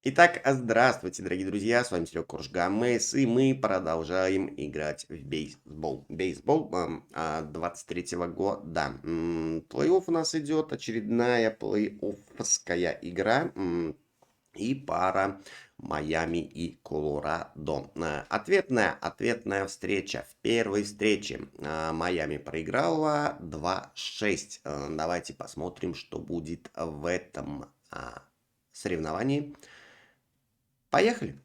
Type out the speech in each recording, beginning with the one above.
Итак, здравствуйте, дорогие друзья, с вами Серега Коржгамес, и мы продолжаем играть в бейсбол. Бейсбол 23-го года. Плей-офф у нас идет, очередная плей-оффская игра и пара Майами и Колорадо. Ответная встреча. В первой встрече Майами проиграла 2-6. Давайте посмотрим, что будет в этом соревновании. Поехали!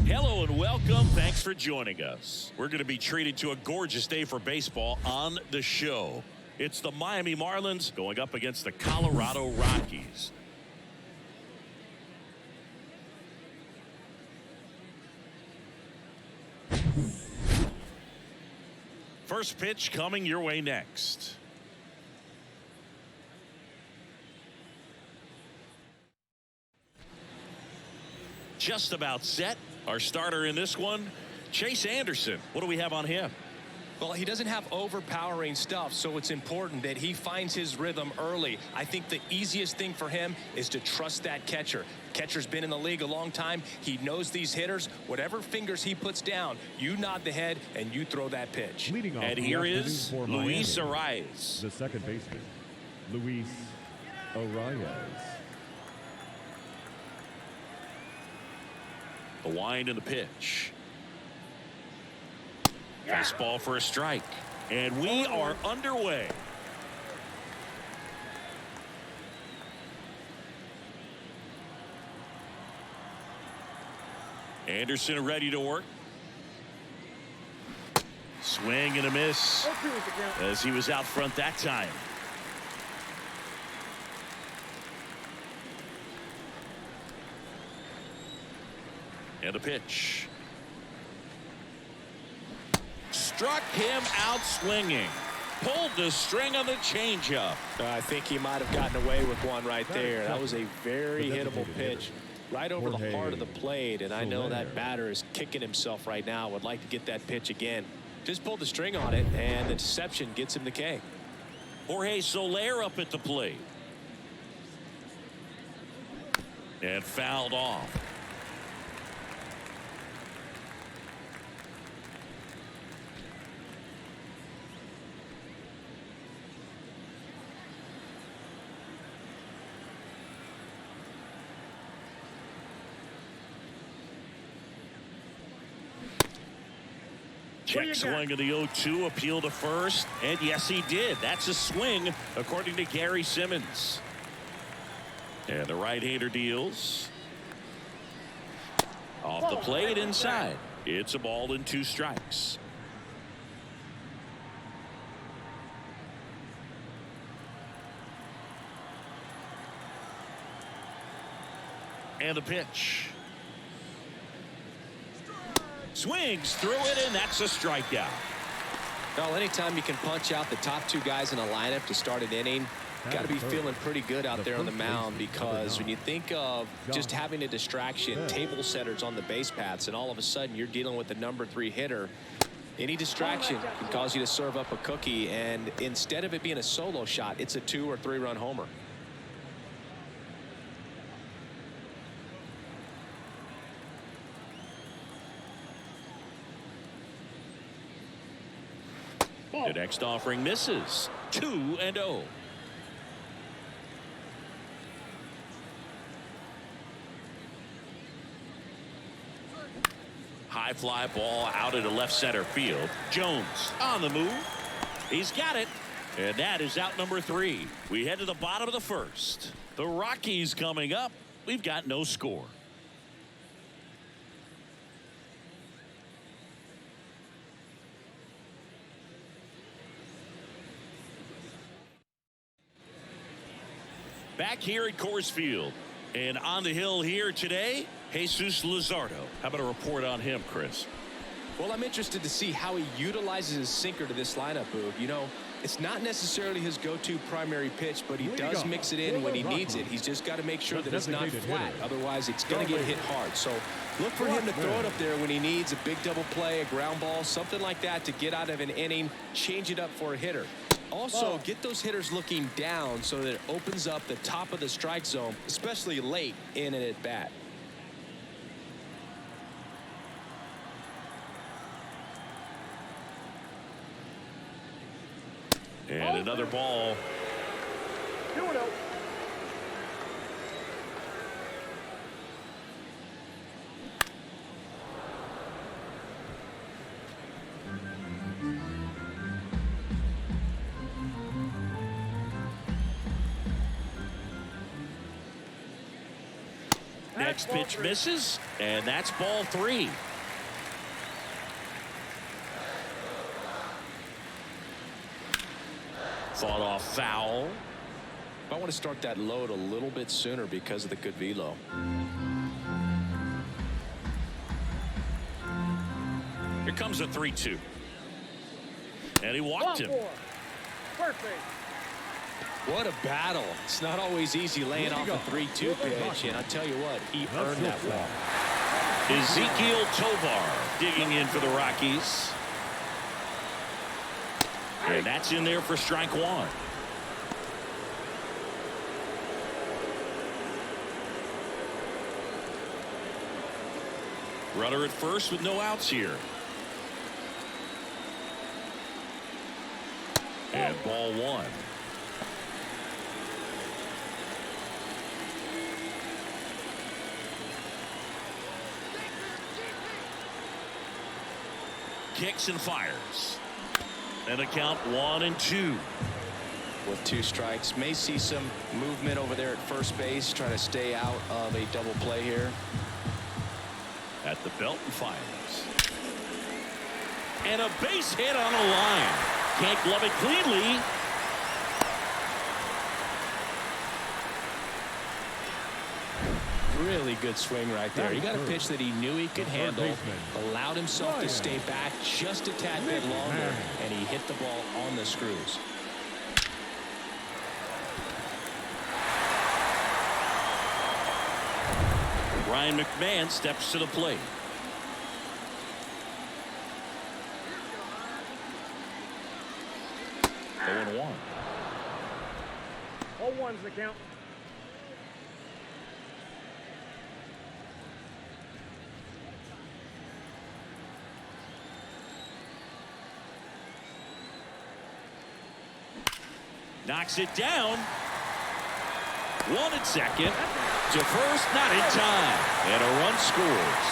Hello and welcome. Thanks for joining us. We're going to be treated to a gorgeous day for baseball on the show. It's the Miami Marlins going up against the Colorado Rockies. First pitch coming your way next. Just about set. Our starter in this one, Chase Anderson. What do we have on him? Well, he doesn't have overpowering stuff, so it's important that he finds his rhythm early. I think the easiest thing for him is to trust that catcher. Catcher's been in the league a long time. He knows these hitters. Whatever fingers he puts down, you nod the head and you throw that pitch. And here is Luis Arias. The second baseman, Luis Arias. The wind and the pitch. Fastball for a strike. And we are underway. Anderson ready to work. Swing and a miss as he was out front that time. And a pitch. Struck him out swinging. Pulled the string on the changeup. I think he might have gotten away with one right there. That was a very hittable pitch right over the heart of the plate, and I know that batter is kicking himself right now. Would like to get that pitch again. Just pulled the string on it, and the deception gets him the K. Jorge Soler up at the plate. And fouled off. Check swing of the 0-2, appeal to first, and yes, he did. That's a swing, according to Gary Simmons. And the right-hander deals. Off the plate inside. It's a ball and 2 strikes. And the pitch. Swings through it, and that's a strikeout. Well, anytime you can punch out the top 2 guys in a lineup to start an inning, got to be feeling pretty good out there on the mound, because when you think of just having a distraction, table setters on the base paths, and all of a sudden you're dealing with the number 3 hitter, any distraction can cause you to serve up a cookie, and instead of it being a solo shot, it's a 2 or 3 run homer. The next offering misses. 2-0. High fly ball out into left center field. Jones on the move. He's got it. And that is out number 3. We head to the bottom of the first. The Rockies coming up. We've got no score. Back here at Coors Field. And on the hill here today, Jesus Luzardo. How about a report on him, Chris? Well, I'm interested to see how he utilizes his sinker to this lineup, Boog. You know, it's not necessarily his go-to primary pitch, but he does mix it in when he needs it. He's just got to make sure that it's not flat. Otherwise, it's going to get hit hard. So look for him to throw it up there when he needs a big double play, a ground ball, something like that to get out of an inning, change it up for a hitter. Also, get those hitters looking down so that it opens up the top of the strike zone, especially late in an at-bat. And another ball. 2-0. Next pitch misses, and that's ball 3. Fought off foul. I want to start that load a little bit sooner because of the good velo. Here comes a 3-2. And he walked him. First base. What a battle. It's not always easy laying off a 3-2 pitch, and I tell you what, he earned that one. Ezekiel Tovar digging in for the Rockies. And that's in there for strike 1. Runner at first with no outs here. And ball 1. Kicks and fires. And a count 1-2. With 2 strikes, may see some movement over there at first base, trying to stay out of a double play here. At the belt and fires. And a base hit on a line. Can't glove it cleanly. Really good swing right there. He got a pitch that he knew he could handle, allowed himself to stay back just a tad bit longer, and he hit the ball on the screws. Ryan McMahon steps to the plate. Oh, 1. All one's the count. Knocks it down. 1 at second. To first, not in time. And a run scores.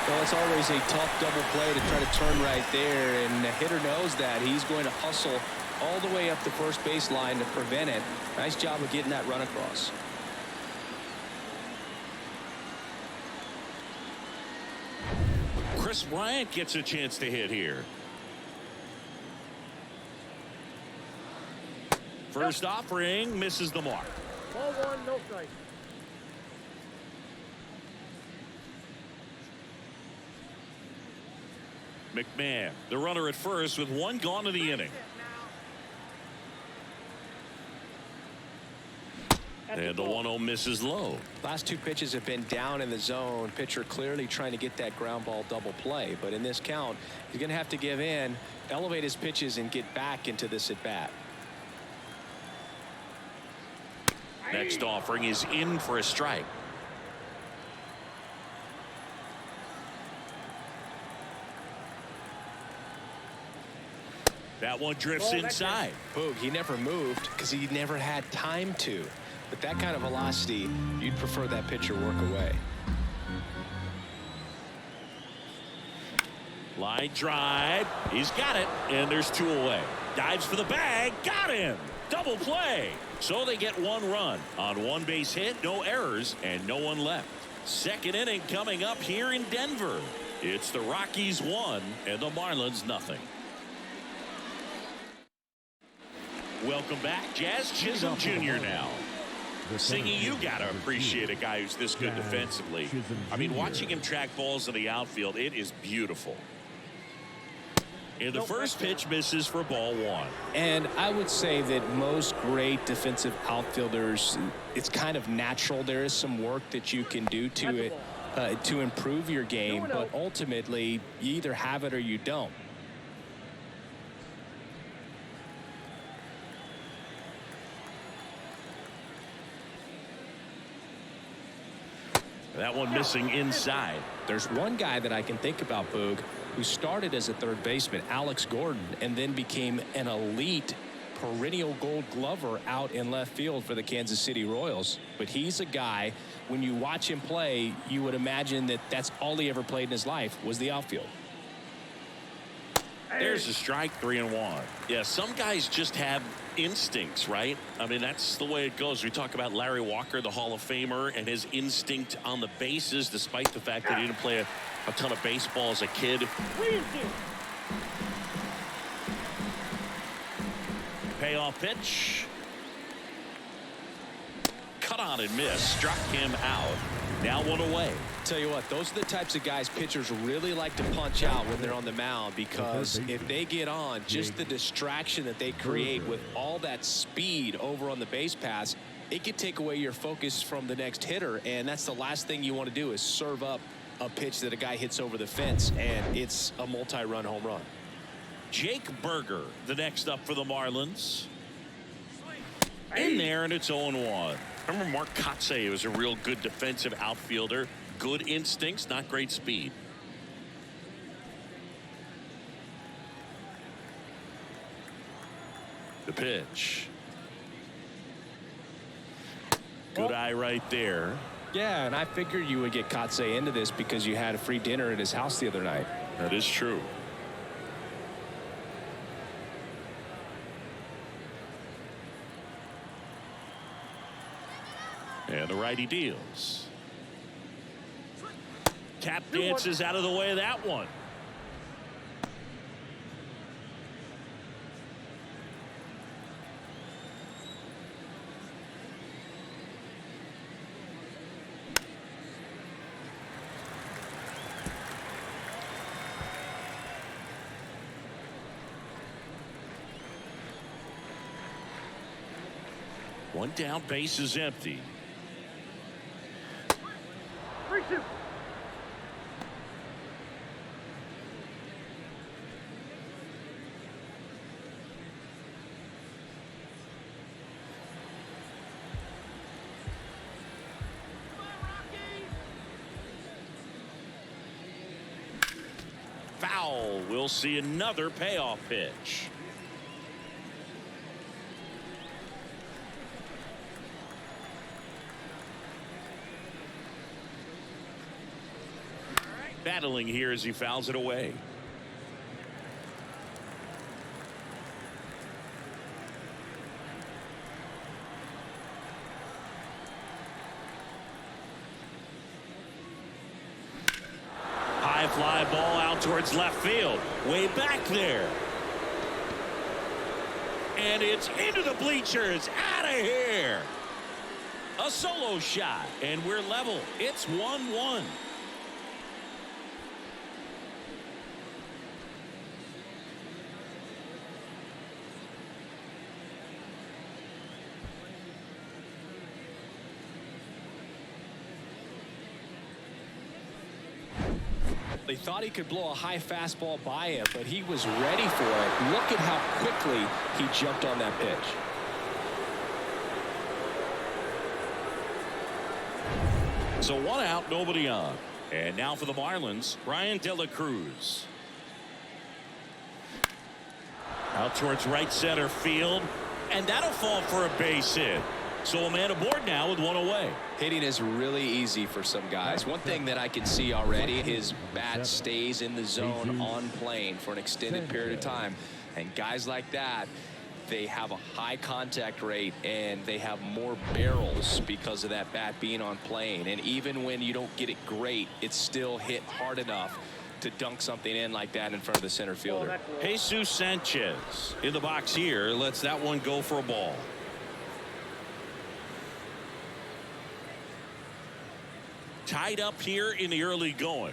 Well, it's always a tough double play to try to turn right there, and the hitter knows that. He's going to hustle all the way up the first baseline to prevent it. Nice job of getting that run across. Chris Bryant gets a chance to hit here. First offering misses the mark. Ball 1, no strike. McMahon, the runner at first with 1 gone in the inning. And the 1-0 misses low. Last 2 pitches have been down in the zone. Pitcher clearly trying to get that ground ball double play. But in this count, he's going to have to give in, elevate his pitches, and get back into this at bat. Next offering is in for a strike. That one drifts inside. Boog, he never moved because he never had time to. But that kind of velocity, you'd prefer that pitcher work away. Line drive. He's got it. And there's 2 away. Dives for the bag. Got him. Double play. So they get 1 run on 1 base hit, no errors, and no one left. Second inning coming up here in Denver. It's the Rockies 1 and the Marlins nothing. Welcome back, Jazz Chisholm Jr. now. Singy, you got to appreciate a guy who's this good defensively. I mean, watching him track balls in the outfield, it is beautiful. And the first pitch misses for ball one. And I would say that most great defensive outfielders, it's kind of natural. There is some work that you can do to it to improve your game, but ultimately you either have it or you don't. That one missing inside. There's one guy that I can think about, Boog, who started as a third baseman, Alex Gordon, and then became an elite perennial gold glover out in left field for the Kansas City Royals. But he's a guy, when you watch him play, you would imagine that that's all he ever played in his life was the outfield. There's a strike, 3-1. Yeah, some guys just have instincts, right? I mean, that's the way it goes. We talk about Larry Walker, the Hall of Famer, and his instinct on the bases, despite the fact that he didn't play a ton of baseball as a kid. Payoff pitch. Cut on and miss. Struck him out. Now one away. Tell you what, those are the types of guys pitchers really like to punch out when they're on the mound, because if they get on, just the distraction that they create with all that speed over on the base pass, it could take away your focus from the next hitter, and that's the last thing you want to do is serve up a pitch that a guy hits over the fence, and it's a multi-run home run. Jake Berger, the next up for the Marlins. In there, and it's 0-1. Remember Mark Kotsay was a real good defensive outfielder. Good instincts, not great speed. The pitch. Good eye right there. Yeah, and I figured you would get Kotsay into this because you had a free dinner at his house the other night. That is true. And the righty deals. Tap dances out of the way of that one. One down, base is empty. Foul. We'll see another payoff pitch. Battling here as he fouls it away. High fly ball out towards left field. Way back there. And it's into the bleachers. Out of here. A solo shot. And we're level. It's 1-1. They thought he could blow a high fastball by him, but he was ready for it. Look at how quickly he jumped on that pitch. So one out, nobody on. And now for the Marlins, Brian De La Cruz. Out towards right center field. And that'll fall for a base hit. So a man aboard now with one away. Hitting is really easy for some guys. One thing that I can see already, his bat stays in the zone on plane for an extended period of time. And guys like that, they have a high contact rate and they have more barrels because of that bat being on plane. And even when you don't get it great, it's still hit hard enough to dunk something in like that in front of the center fielder. Jesus Sanchez in the box here lets that one go for a ball. Tied up here in the early going.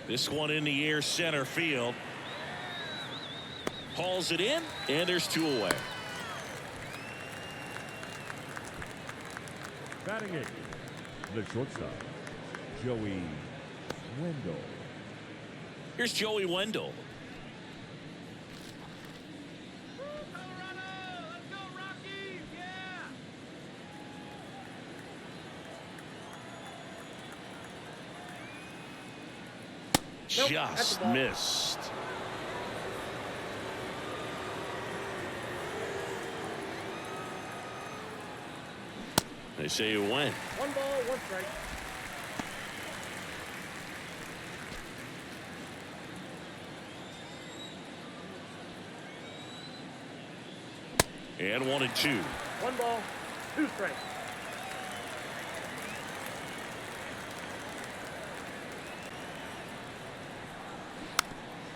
This one in the air center field. Hauls it in, and there's 2 away. Batting it, the shortstop, Joey Wendell. Here's Joey Wendell. Let's go, Rockies! Yeah! Nope, Just missed. They say you win. 1 ball, 1 strike. And 1 and 2. 1 ball, 2 strikes.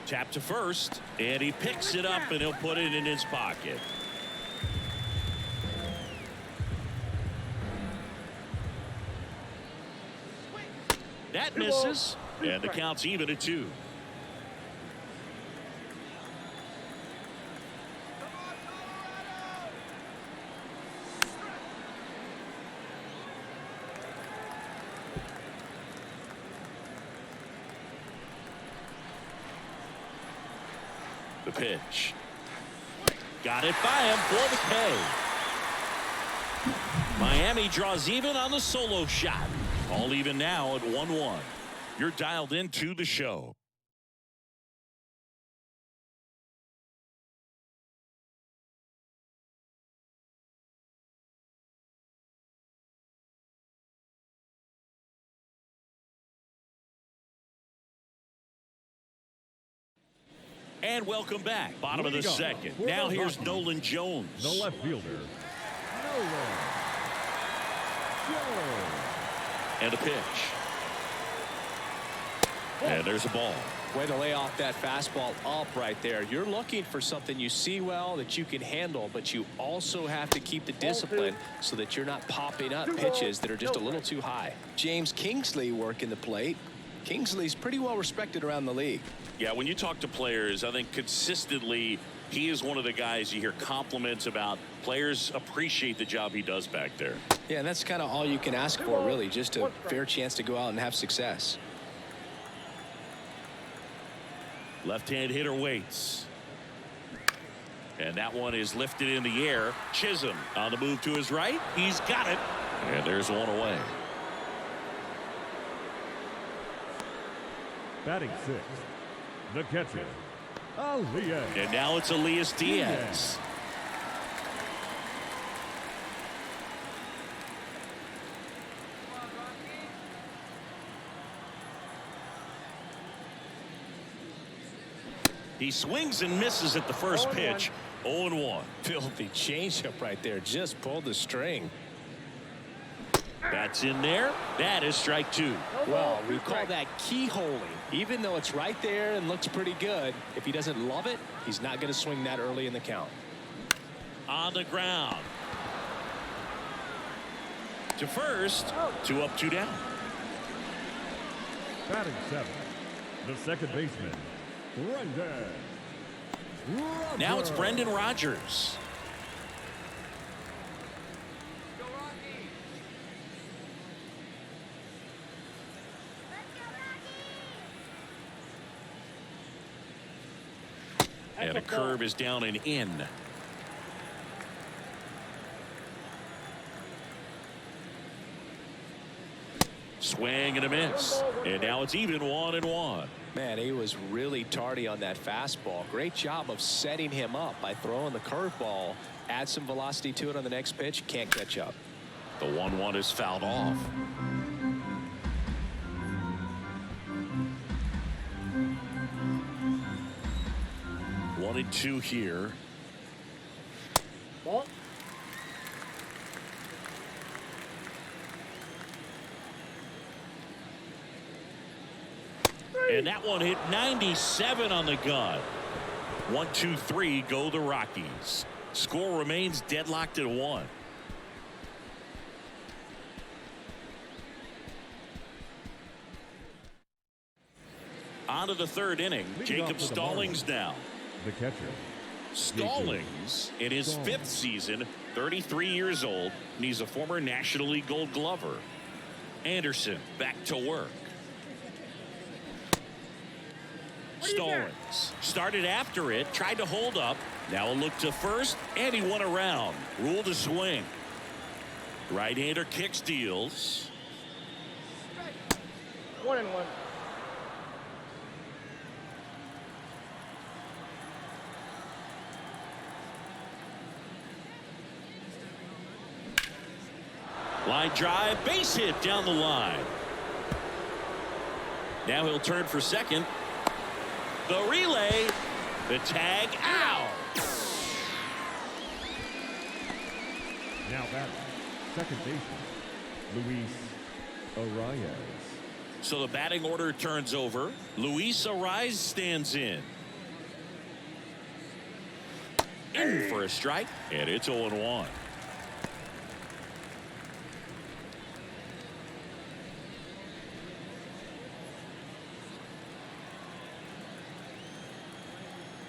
Tap to first, and he picks it up, and he'll put it in his pocket. That misses, and the count's even at 2. The pitch. Got it by him for the K. Miami draws even on the solo shot. All even now at 1-1. You're dialed into the show. And welcome back. Bottom of the second. Now here's Nolan Jones. The left fielder, Nolan Jones. And a pitch. And there's a ball. Way to lay off that fastball up right there. You're looking for something you see well that you can handle, but you also have to keep the discipline so that you're not popping up pitches that are just a little too high. James Kingsley working the plate. Kingsley's pretty well respected around the league. Yeah, when you talk to players, I think consistently he is one of the guys you hear compliments about. Players appreciate the job he does back there. Yeah, and that's kind of all you can ask for, really, just a fair chance to go out and have success. Left-hand hitter waits. And that one is lifted in the air. Chisholm on the move to his right. He's got it. And there's one away. Batting 6th, the catcher, Elias. And now it's Elias Diaz. He swings and misses at the first pitch. 0-1. Filthy changeup right there. Just pulled the string. That's in there. That is strike 2. Well, we call that keyholing. Even though it's right there and looks pretty good, if he doesn't love it, he's not going to swing that early in the count. On the ground. To first. 2 up, 2 down. Batting 7th, the second baseman, Brendan. Now it's Brendan Rodgers. And a curve is down and in. Swing and a miss. And now it's even 1-1. Man, he was really tardy on that fastball. Great job of setting him up by throwing the curveball. Add some velocity to it on the next pitch. Can't catch up. The 1-1 is fouled off. One and 2 here. And that one hit 97 on the gun. 1-2-3 go the Rockies. Score remains deadlocked at 1. On to the third inning. Jacob Stallings now. The catcher. Stallings in his 5th season, 33 years old, and he's a former National League Gold Glover. Anderson back to work. Stallings started after it, tried to hold up. Now a look to first, and he won around. Ruled a swing. Right-hander kick steals. 1-1. Line drive, base hit down the line. Now he'll turn for second. The relay, the tag out. Now batting, second baseman, Luis Arias. So the batting order turns over. Luis Arias stands in. In for a strike, and it's 0-1.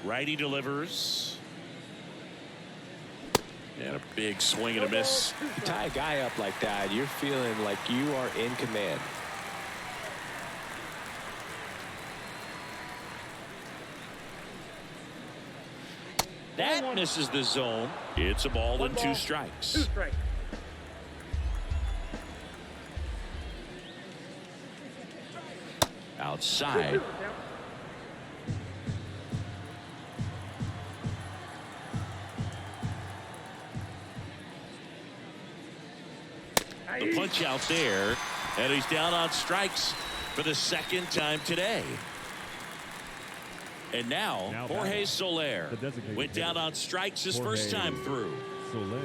Righty delivers. And a big swing and a miss. You tie a guy up like that, you're feeling like you are in command. That misses the zone. It's a ball and 2 strikes. 2 strikes. Outside. The punch out there, and he's down on strikes for the 2nd time today. And now Jorge Soler went down on strikes his first time through. Soler.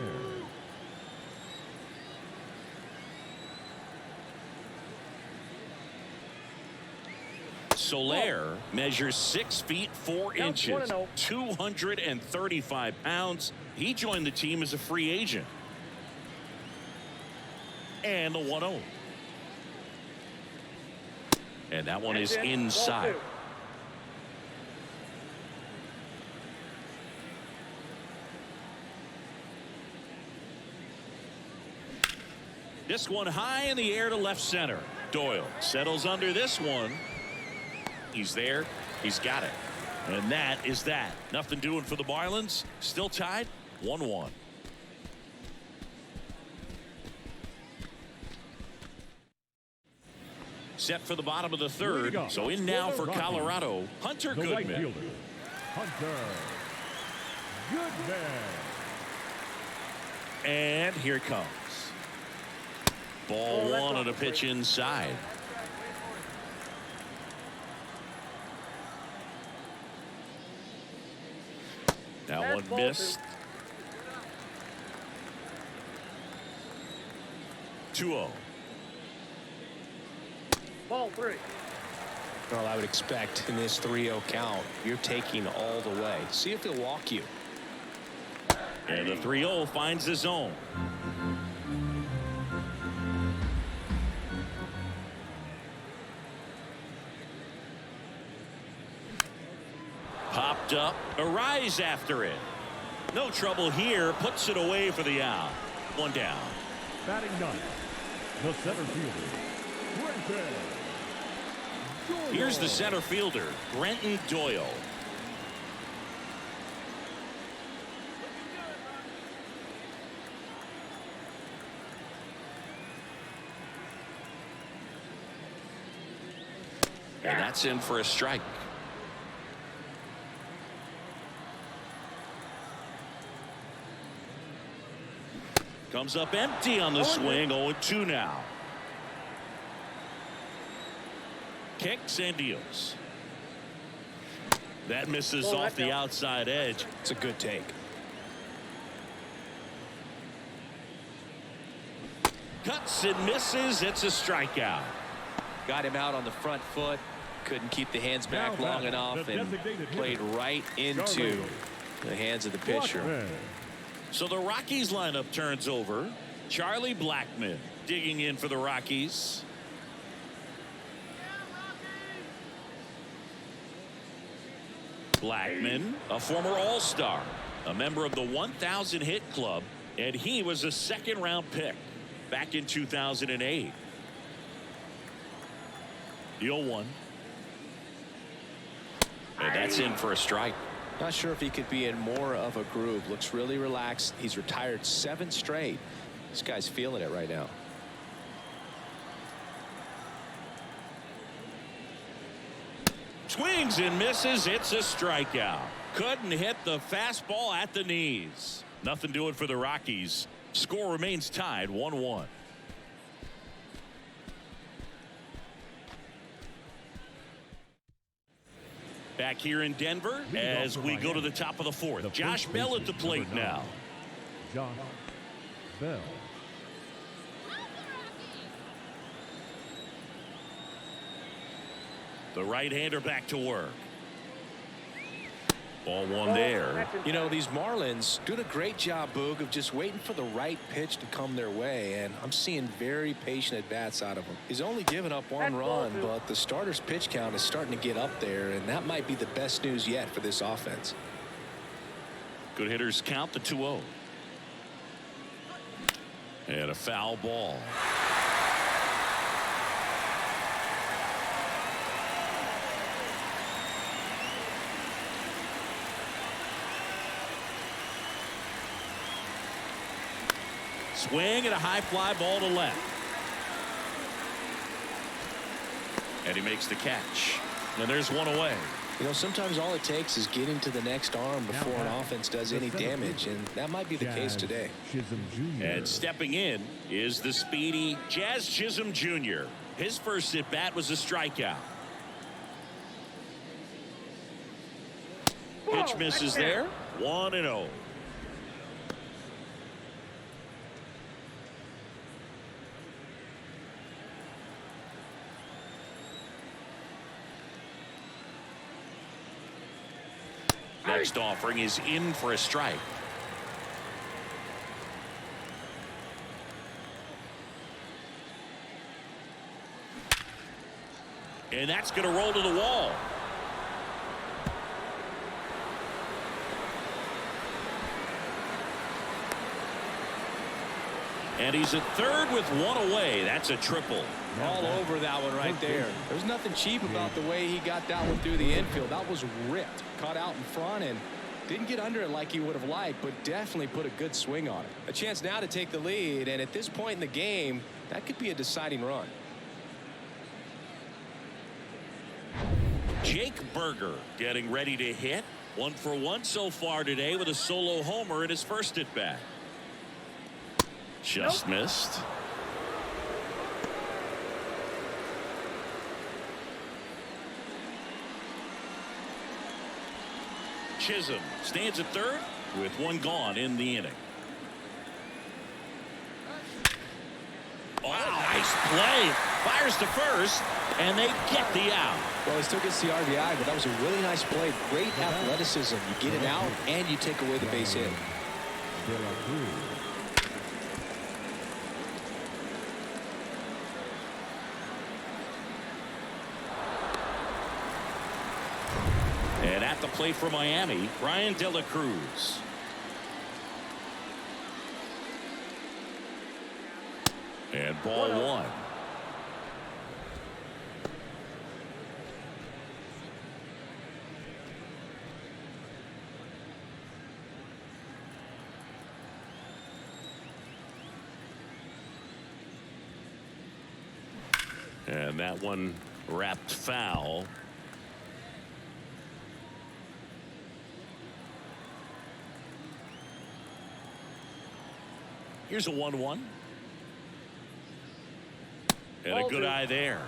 Soler measures 6 feet 4 inches, 235 pounds. He joined the team as a free agent. And the 1-0. And that one is inside. This one high in the air to left center. Doyle settles under this one. He's there. He's got it. And that is that. Nothing doing for the Marlins. Still tied 1-1. Set for the bottom of the 3rd. So in now for Colorado, Hunter The right Goodman. fielder, Hunter Goodman. And here it comes. Ball 1 on a pitch inside. That one missed. 2-0. Ball 3. Well, I would expect in this 3-0 count, you're taking all the way. See if he'll walk you. And the 3-0 finds the zone. Popped up. Arise after it. No trouble here. Puts it away for the out. 1 down. Batting 9th, the center fielder, Brenton. Here's the center fielder, Brenton Doyle. And that's in for a strike. Comes up empty on the swing. 0-2 now. Kicks and deals. That misses off the outside edge. It's a good take. Cuts and misses. It's a strikeout. Got him out on the front foot. Couldn't keep the hands back Now long back, enough the and designated played hitter, right into Charlie the hands of the pitcher. Blackman. So the Rockies lineup turns over. Charlie Blackman digging in for the Rockies. Blackman, a former All-Star, a member of the 1,000 hit club, and he was a second-round pick back in 2008. The 0-1. And that's in for a strike. Not sure if he could be in more of a groove. Looks really relaxed. He's retired 7 straight. This guy's feeling it right now. Swings and misses. It's a strikeout. Couldn't hit the fastball at the knees. Nothing doing for the Rockies. Score remains tied 1-1. Back here in Denver as we go to the top of the fourth. Josh Bell at the plate now. Josh Bell. The right-hander back to work. Ball one there. You know, these Marlins doing a great job, Boog, of just waiting for the right pitch to come their way, and I'm seeing very patient at-bats out of him. He's only given up 1 run, but the starter's pitch count is starting to get up there, and that might be the best news yet for this offense. Good hitters count the 2-0. And a foul ball. Swing and a high fly ball to left. And he makes the catch. And there's one away. You know, sometimes all it takes is getting to the next arm before an offense does any damage, and that might be the case today. Chisholm Jr. And stepping in is the speedy Jazz Chisholm Jr. His first at bat was a strikeout. Pitch misses there. 1-0. Next offering is in for a strike. And that's going to roll to the wall. And he's at third with 1 away. That's a triple. All over that one right there. There's nothing cheap about the way he got that one through the infield. That was ripped. Caught out in front and didn't get under it like he would have liked, but definitely put a good swing on it. A chance now to take the lead, and at this point in the game, that could be a deciding run. Jake Berger getting ready to hit. 1 for 1 so far today with a solo homer in his first at bat. Just missed. Chisholm stands at third with 1 gone in the inning. Wow, nice play. Fires to first, and they get the out. Well, he still gets the RBI, but that was a really nice play. Great athleticism. You get it out, and you take away the base hit. And at the plate for Miami, Brian De La Cruz. And ball 1. And that one wrapped foul. Here's a 1-1. And a good eye there.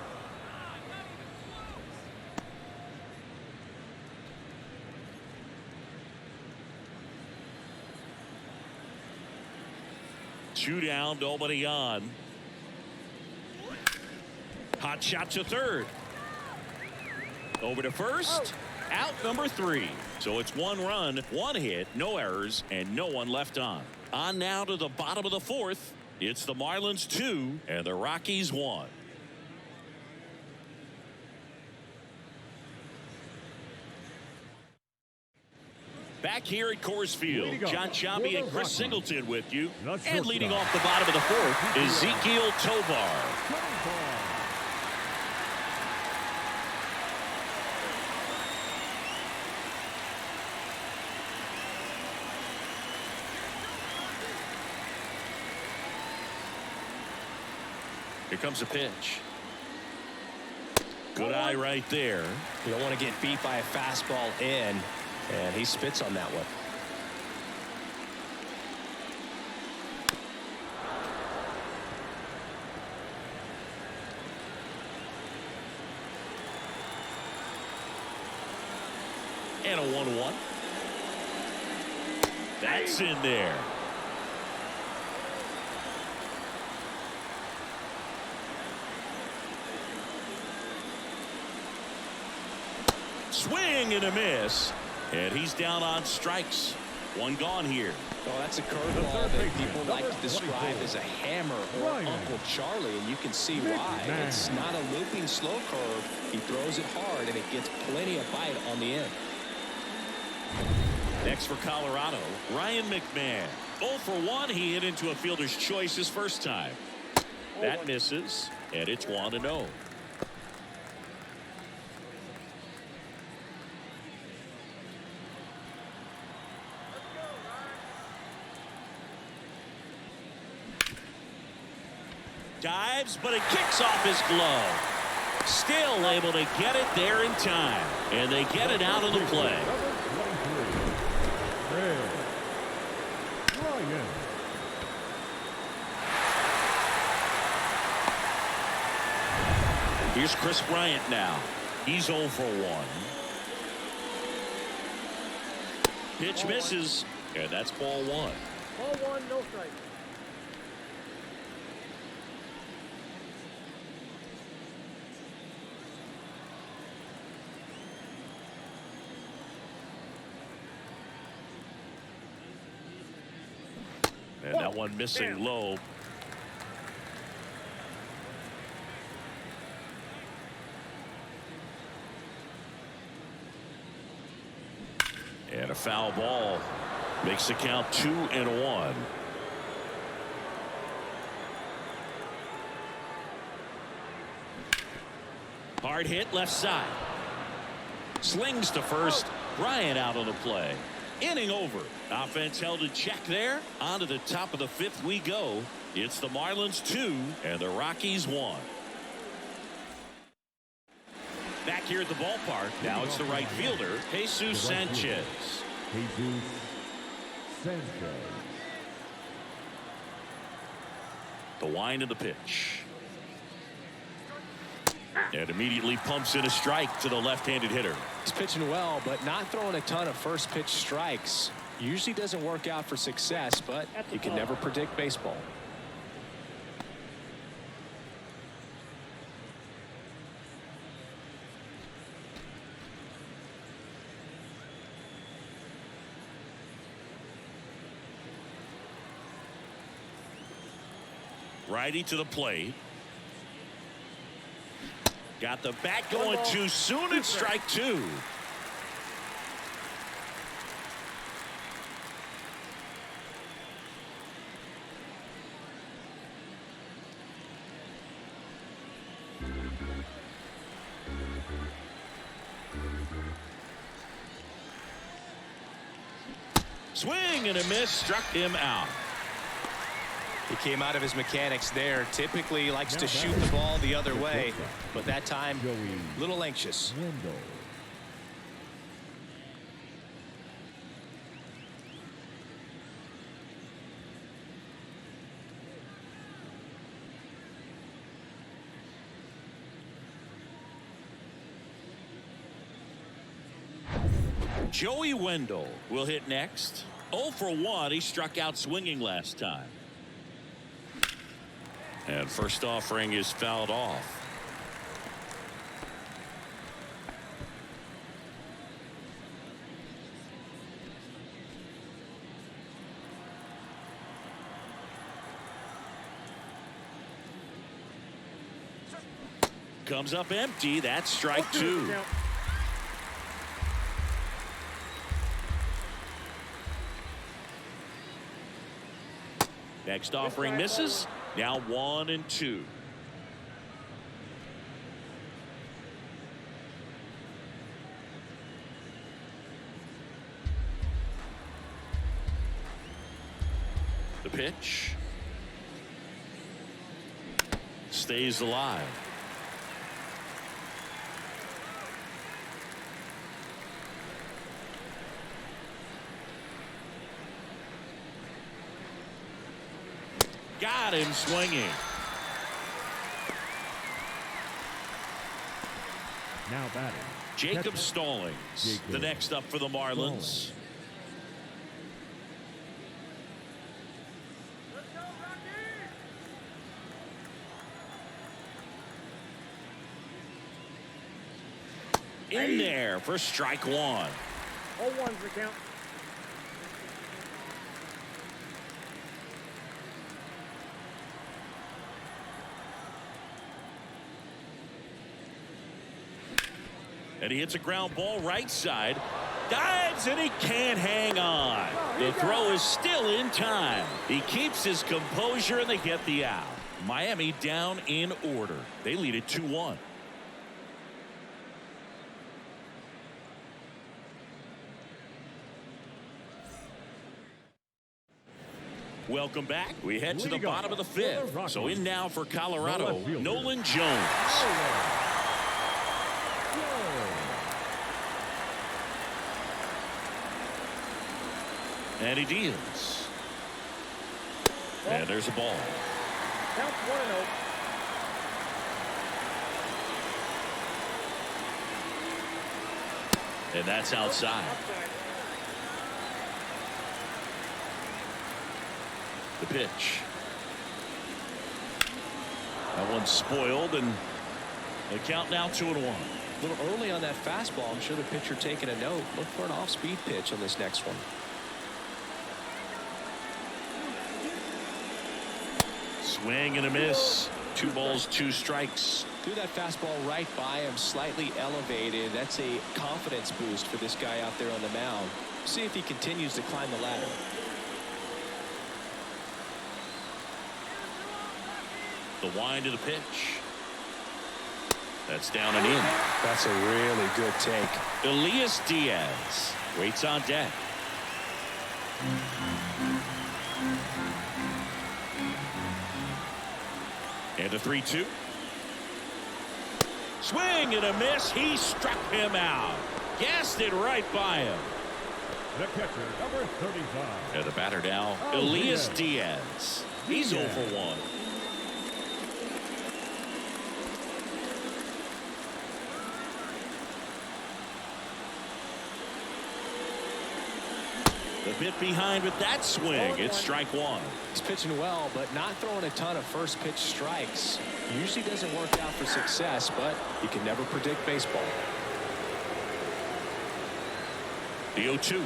Two down, nobody on. Hot shot to third. Over to first. Out number 3. So it's 1 run, 1 hit, no errors, and no one left on. On now to the bottom of the 4th. It's the Marlins 2 and the Rockies 1. Back here at Coors Field, John Sciambi and Chris Singleton with you. And leading off the bottom of the 4th, Ezequiel Tovar. Here comes a pitch. Good eye right there. You don't want to get beat by a fastball in, and he spits on that one. And a 1-1. That's in there. Swing and a miss. And he's down on strikes. 1 gone here. Oh, that's a curveball that people like to describe as a hammer or Uncle Charlie, and you can see why. It's not a looping slow curve. He throws it hard, and it gets plenty of bite on the end. Next for Colorado, Ryan McMahon. 0 for 1. He hit into a fielder's choice his first time. That misses, and it's 1-0. Dives, but it kicks off his glove. Still able to get it there in time. And they get it out of the play. Here's Chris Bryant now. He's 0 for 1. Pitch misses, and that's ball 1. Ball 1, no strike. And that one missing low. And a foul ball makes the count 2-1. Hard hit left side. Slings to first. Bryant out on the play. Inning over. Offense held in check there. On to the top of the 5th we go. It's the Marlins 2 and the Rockies 1. Back here at the ballpark. Now it's the right fielder, Jesus Sanchez. Jesus Sanchez. The wind of the pitch. And immediately pumps in a strike to the left-handed hitter. He's pitching well, but not throwing a ton of first pitch strikes. Usually doesn't work out for success, but you can never predict baseball. Righty to the plate. Got the bat going too soon and strike 2. Swing and a miss, struck him out. He came out of his mechanics there. Typically likes to shoot the ball the other way, but that time a little anxious. Joey Wendell will hit next. 0 for 1. He struck out swinging last time. And first offering is fouled off. comes up empty. That's strike two. Count. Next offering misses. Now 1-2. The pitch stays alive. Got him swinging. Now batting. Jacob Stallings, the next up for the Marlins. In there for strike one. 0-1's the count. And he hits a ground ball right side. Dives and he can't hang on. The throw is still in time. He keeps his composure and they get the out. Miami down in order. They lead it 2-1. Welcome back. We head to the bottom of the fifth. So in now for Colorado, Nolan Jones. And he deals. And there's a ball. Count 1-0. And that's outside. The pitch. That one's spoiled, and the count now 2-1. A little early on that fastball. I'm sure the pitcher taking a note. Look for an off-speed pitch on this next one. Swing and a miss. 2 balls, 2 strikes. Threw that fastball right by him, slightly elevated. That's a confidence boost for this guy out there on the mound. See if he continues to climb the ladder. The wind of the pitch. That's down and in. That's a really good take. Elias Diaz waits on deck. And a 3-2. Swing and a miss. He struck him out. Guessed it right by him. The catcher, number 35. And the batter now, Elias Diaz. He's 0 for 1. The bit behind with that swing. It's strike one. He's pitching well, but not throwing a ton of first pitch strikes. Usually doesn't work out for success, but you can never predict baseball. The 0-2.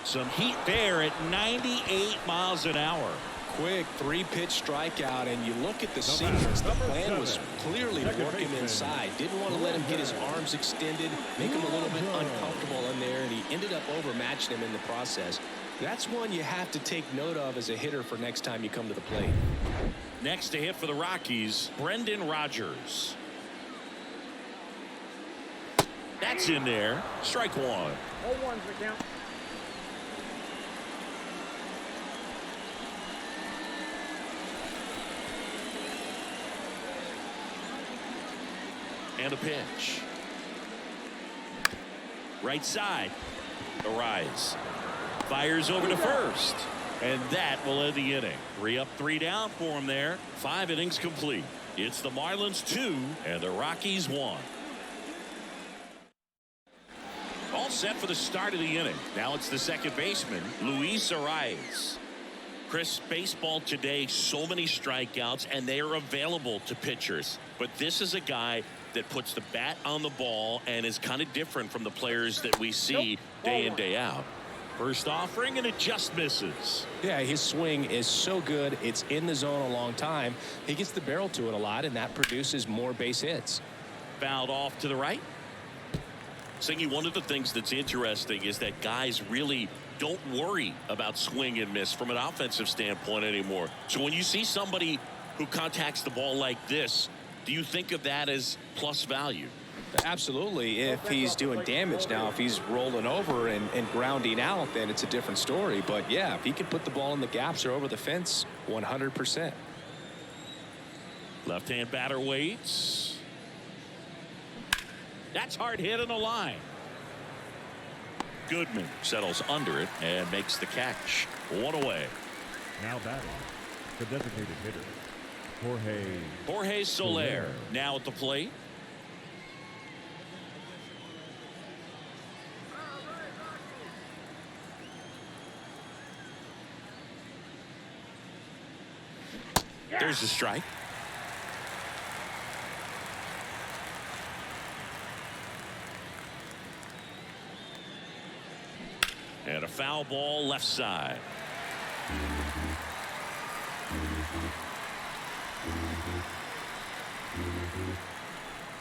Some heat there at 98 miles an hour. Quick 3-pitch strikeout, and you look at the sequence. The plan was clearly to work him inside. Didn't want to let him get his arms extended, make him a little bit uncomfortable in there, and he ended up overmatching him in the process. That's one you have to take note of as a hitter for next time you come to the plate. Next to hit for the Rockies, Brendan Rodgers. That's in there. Strike one. 0-1's the count. And a pitch. Right side. A rise. Fires over to first. And that will end the inning. 3 up, 3 down for him there. 5 innings complete. It's the Marlins 2 and the Rockies 1. All set for the start of the inning. Now it's the second baseman, Luis Arias. Chris, baseball today, so many strikeouts, and they are available to pitchers. But this is a guy that puts the bat on the ball and is kind of different from the players that we see day in, day out. First offering, and it just misses. Yeah, his swing is so good. It's in the zone a long time. He gets the barrel to it a lot, and that produces more base hits. Fouled off to the right. Singy, one of the things that's interesting is that guys really don't worry about swing and miss from an offensive standpoint anymore. So when you see somebody who contacts the ball like this, do you think of that as plus value? Absolutely. If he's doing damage now, if he's rolling over and grounding out, then it's a different story. But yeah, if he can put the ball in the gaps or over the fence, 100%. Left-hand batter waits. That's hard hit in the line. Goodman settles under it and makes the catch. One away. Now batting, the designated hitter, Jorge Soler now at the plate. There's the strike. And a foul ball left side.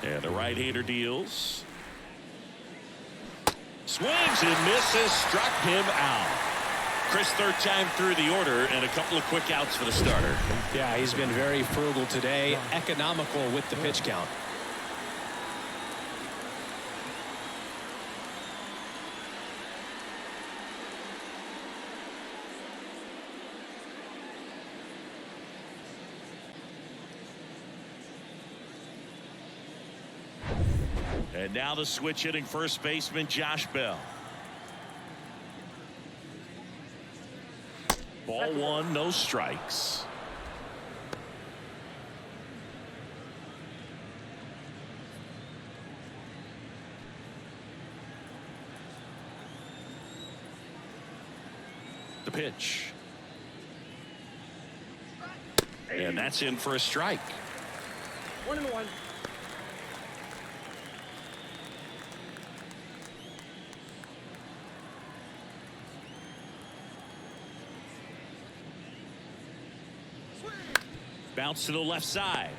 And the right-hander deals. Swings and misses, struck him out. Chris, third time through the order, and a couple of quick outs for the starter. Yeah, he's been very frugal today, economical with the pitch count. And now the switch hitting first baseman Josh Bell. Ball one, no strikes. The pitch. And that's in for a strike. 1-1. Bounce to the left side.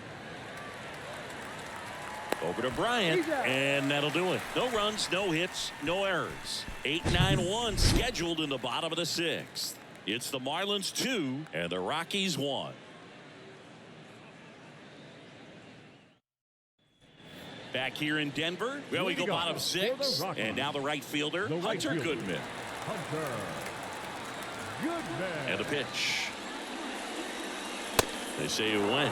Over to Bryant, and that'll do it. No runs, no hits, no errors. 8-9-1 scheduled in the bottom of the sixth. It's the Marlins 2 and the Rockies 1. Back here in Denver, well, we go bottom six, and now the right fielder, Hunter Goodman. And the pitch. They say you win. 0-1.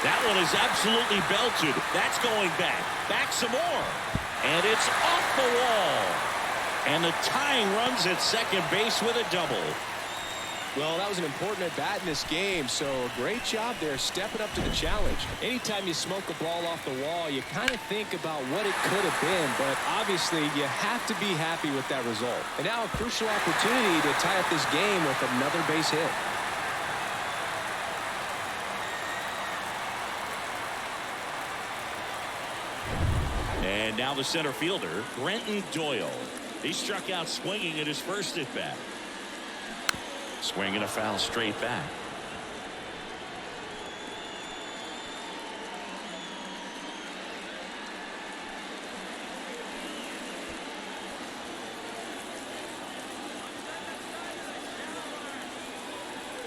That one is absolutely belted. That's going back. Back some more. And it's off the wall. And the tying runs at second base with a double. Well, that was an important at-bat in this game, so great job there stepping up to the challenge. Anytime you smoke a ball off the wall, you kind of think about what it could have been, but obviously you have to be happy with that result. And now a crucial opportunity to tie up this game with another base hit. And now the center fielder, Brenton Doyle. He struck out swinging at his first at-bat. Swinging a foul straight back.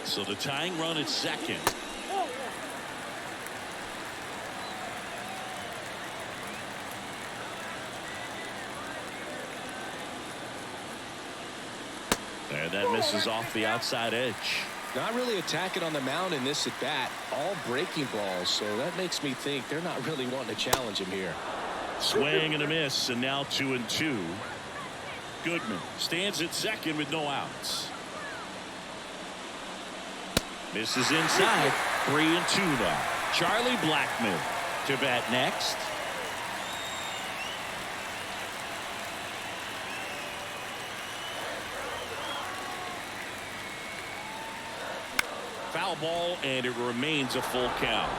So the tying run at second. And that misses off the outside edge. Not really attacking on the mound in this at bat. All breaking balls, so that makes me think they're not really wanting to challenge him here. Swing and a miss, and now 2-2. Goodman stands at second with no outs. Misses inside. 3-2 now. Charlie Blackmon to bat next. Foul ball, and it remains a full count.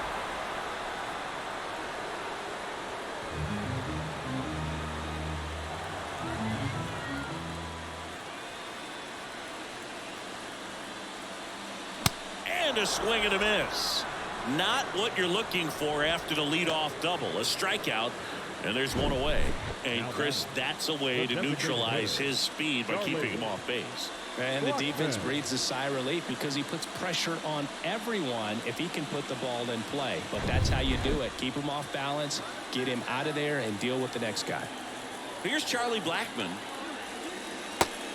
And a swing and a miss. Not what you're looking for after the leadoff double. A strikeout, and there's one away. And Chris, that's a way to neutralize his speed by keeping him off base. And the defense breathes a sigh of relief because he puts pressure on everyone if he can put the ball in play. But that's how you do it. Keep him off balance, get him out of there, and deal with the next guy. Here's Charlie Blackmon.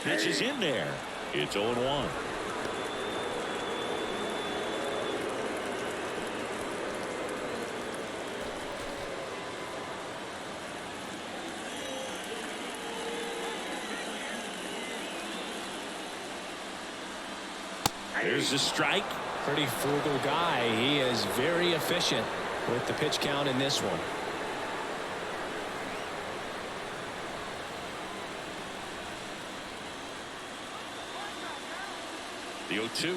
Pitch is in there. It's 0-1. There's the strike. Pretty frugal guy. He is very efficient with the pitch count in this one. The 0-2.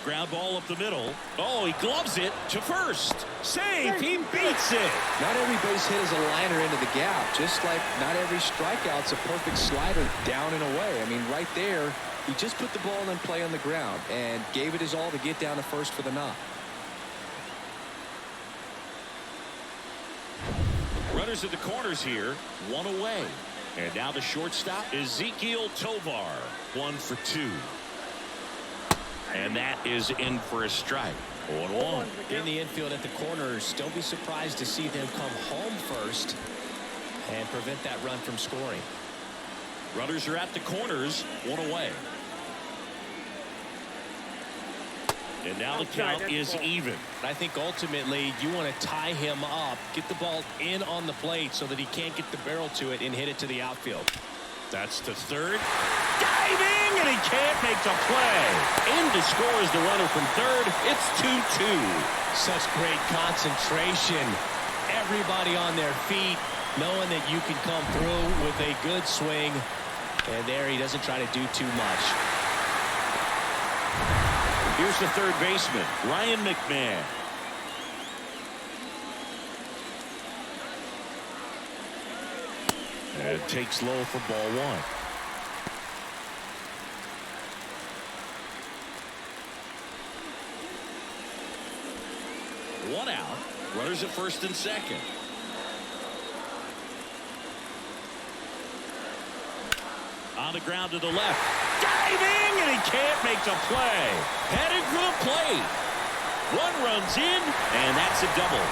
Ground ball up the middle. Oh, he gloves it to first. Save. He beats it. Not every base hit is a liner into the gap. Just like not every strikeout's a perfect slider down and away. I mean, right there, he just put the ball in play on the ground and gave it his all to get down to first for the knock. Runners at the corners here. One away. And now the shortstop, Ezekiel Tovar. 1 for 2. And that is in for a strike. 0-1. In the infield at the corners, don't be surprised to see them come home first and prevent that run from scoring. Runners are at the corners. 1 away. And now the count is even. I think ultimately you want to tie him up, get the ball in on the plate so that he can't get the barrel to it and hit it to the outfield. That's to third. Diving, and he can't make the play. In to score is the runner from third. It's 2-2. Such great concentration. Everybody on their feet, knowing that you can come through with a good swing. And there he doesn't try to do too much. Here's the third baseman, Ryan McMahon. And takes low for ball 1. One out. Runners at first and second. On the ground to the left. Diving, and he can't make the play. Headed for the plate. One runs in, and that's a double.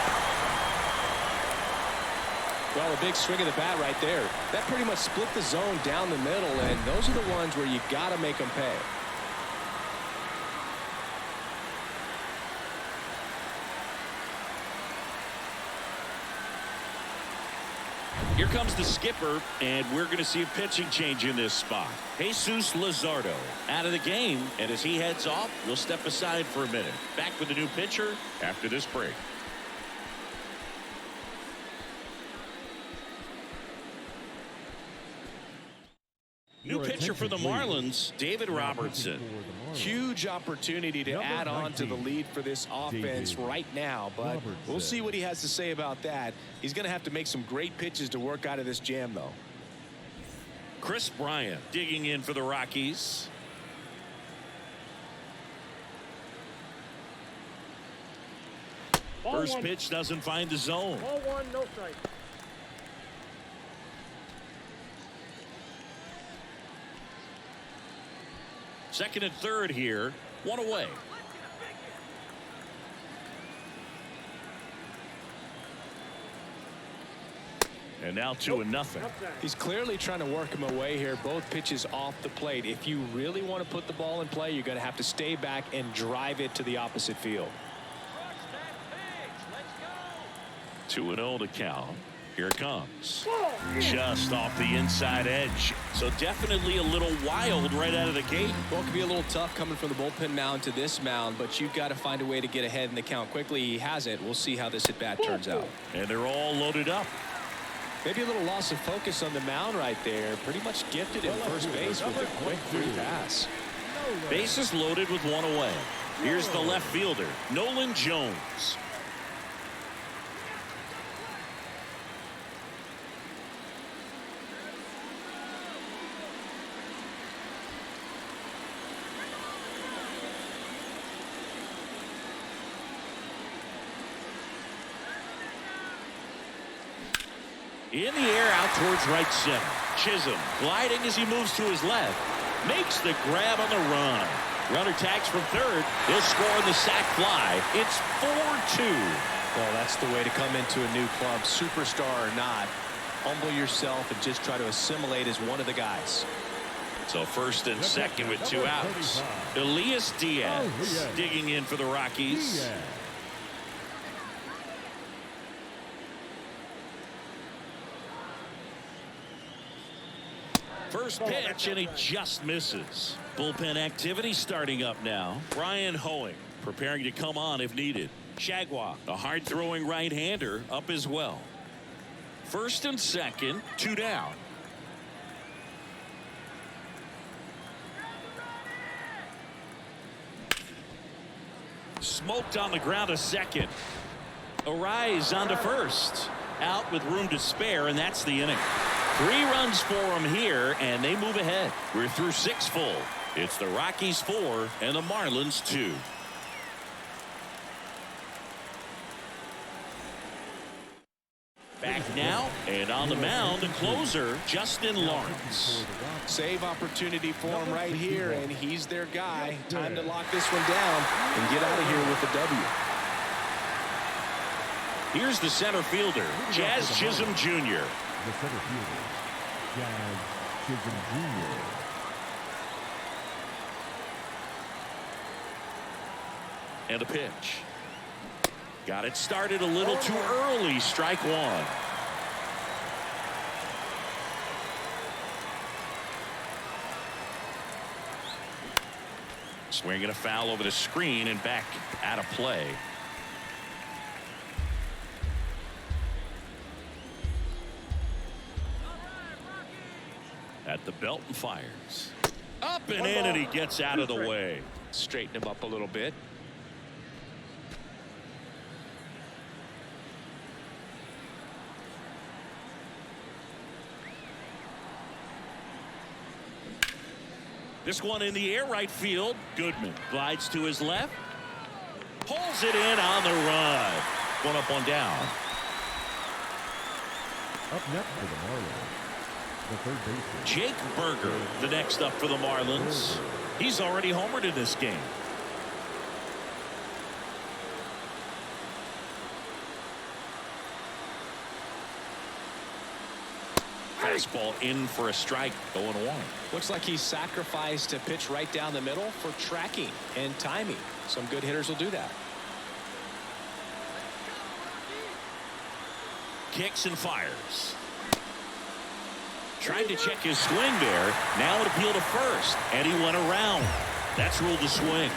Well, a big swing of the bat right there. That pretty much split the zone down the middle, and those are the ones where you got to make them pay. Here comes the skipper, and we're going to see a pitching change in this spot. Jesus Luzardo out of the game, and as he heads off, we'll step aside for a minute. Back with a new pitcher after this break. New pitcher for the Marlins, David Robertson. Huge opportunity to add on to the lead for this offense right now, but we'll see what he has to say about that. He's going to have to make some great pitches to work out of this jam, though. Chris Bryant digging in for the Rockies. First pitch doesn't find the zone. Ball 1, no strike. Second and third here. One away. And now 2-0. He's clearly trying to work him away here. Both pitches off the plate. If you really want to put the ball in play, you're going to have to stay back and drive it to the opposite field. 2-0 to count. Here it comes. Just off the inside edge. So definitely a little wild right out of the gate. Well, it can be a little tough coming from the bullpen mound to this mound, but you've got to find a way to get ahead in the count quickly. He has it. We'll see how this at-bat turns out. And they're all loaded up. Maybe a little loss of focus on the mound right there. Pretty much gifted at first base with a quick free pass. Bases loaded with one away. Here's the left fielder, Nolan Jones. In the air out towards right center. Chisholm gliding as he moves to his left. Makes the grab on the run. Runner tags from third. He'll score on the sac fly. It's 4-2. Well, that's the way to come into a new club, superstar or not. Humble yourself and just try to assimilate as one of the guys. So first and second with 2 outs. Elias Diaz digging in for the Rockies. First pitch, and he just misses. Bullpen activity starting up now. Brian Hoeing preparing to come on if needed. Shagwa, a hard-throwing right-hander, up as well. First and second, 2 down. Smoked on the ground to second. Arise onto first. Out with room to spare, and that's the inning. 3 runs for them here, and they move ahead. We're through 6 full. It's the Rockies 4 and the Marlins 2. Back now, and on the mound, the closer, Justin Lawrence. Save opportunity for him right here, and he's their guy. Time to lock this one down and get out of here with a W. Here's the center fielder, Jazz Chisholm Jr. The center fielder, Jazz Chisholm Jr. And a pitch. Got it started a little too early. Strike 1. Swinging a foul over the screen and back out of play. At the belt and fires. Up and in, and he gets out of the way. Straighten him up a little bit. This one in the air, right field. Goodman glides to his left. Pulls it in on the run. One up, one down. Up next for the Marlins, the third baseman, Jake Berger, the next up for the Marlins. He's already homered in this game. Fastball in for a strike, 0-1. Looks like he sacrificed a pitch right down the middle for tracking and timing. Some good hitters will do that. Kicks and fires. Tried to check his swing there. Now an appeal to first, and he went around. That's ruled a swing.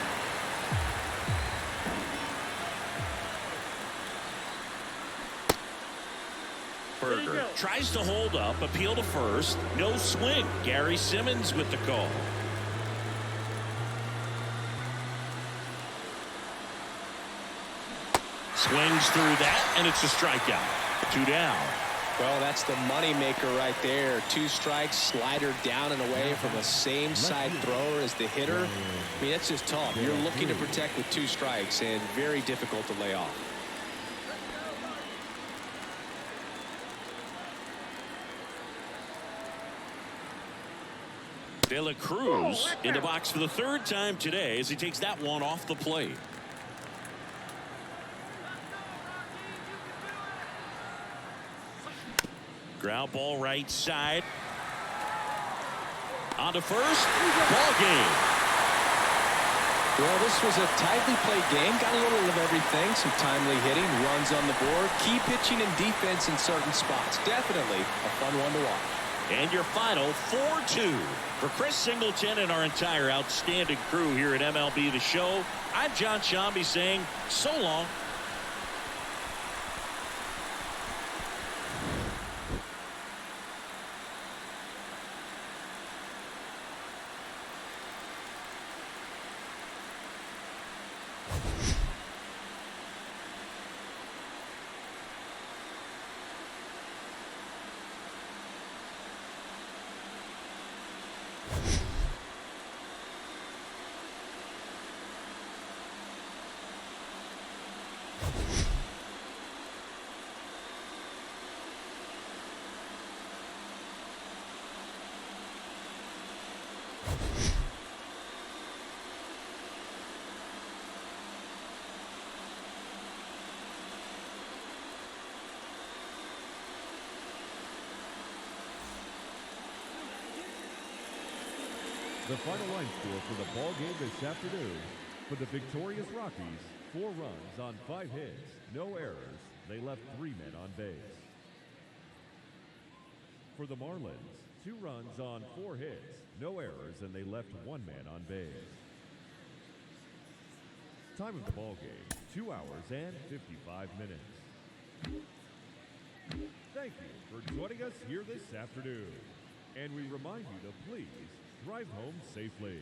Berger tries to hold up, appeal to first, no swing. Gary Simmons with the call. Swings through that, and it's a strikeout. 2 down. Well, that's the money maker right there. 2 strikes, slider down and away from the same side thrower as the hitter. I mean, that's just tough. You're looking to protect with 2 strikes and very difficult to lay off. De La Cruz in the box for the 3rd time today as he takes that one off the plate. Ground ball right side. On to first. Ball game. Well, this was a tightly played game. Got a little of everything. Some timely hitting, runs on the board, key pitching and defense in certain spots. Definitely a fun one to watch. And your final 4-2. For Chris Singleton and our entire outstanding crew here at MLB The Show, I'm John Shambi saying so long. The final line score for the ball game this afternoon. For the victorious Rockies, 4 runs on 5 hits, no errors. They left 3 men on base. For the Marlins, 2 runs on 4 hits, no errors, and they left 1 man on base. Time of the ball game, 2 hours and 55 minutes. Thank you for joining us here this afternoon. And we remind you to please drive home safely.